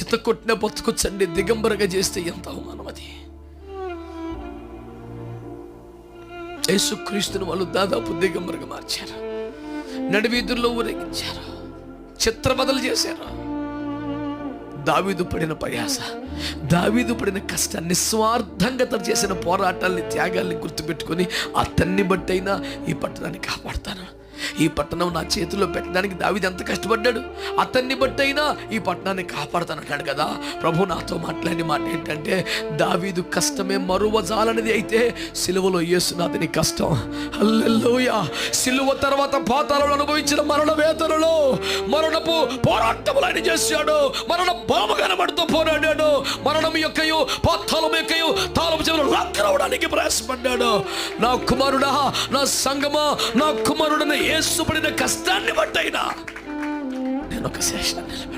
చిత్తకొట్టిన బతుకొచ్చండి దిగంబరగా చేస్తే ఎంత అవమానం అది. యేసుక్రీస్తుని వాళ్ళు దాదాపు దిగంబరగా మార్చారు, నడివీధుల్లో ఊరేగించారు, చిత్రబదలు చేశారు. దావీదు పడిన ప్రయాస, దావీదు పడిన కష్టాన్ని, నిస్వార్థంగా తను చేసిన పోరాటాల్ని, త్యాగాల్ని గుర్తుపెట్టుకొని అతన్ని బట్టైనా ఈ పట్టణాన్ని కాపాడుతాను, ఈ పట్టణం నా చేతిలో పెట్టడానికి దావీదు ఎంత కష్టపడ్డాడు, అతన్ని బట్టైనా ఈ పట్టణాన్ని కాపాడుతానంటాడు కదా. ప్రభు నాతో మాట్లాడిన మాట ఏంటంటే, దావీదు కష్టమే మరువజాలనిది అయితే సిలువలో యేసునాథుని కష్టం. హల్లెలూయా. సిలువ తర్వాత పాతాళంలో అనుభవించిన మరణ వేదనలో, మరణపు పోరాటములు ఆయన చేశాడు. మరణ బాము కనబడుతూ పోరాడాడు. మరణం యొక్కయు పాతాళం యొక్కయు తాళపు చెవులు లాక్కరవడానికి ప్రయాసపడ్డాడు. నా కుమారుడా, నా సంగమా, నా కుమారుడని యేసు పడిన కష్టాన్ని బట్టైనా నేను ఒక శేషాన్ని నిలబెడతాను.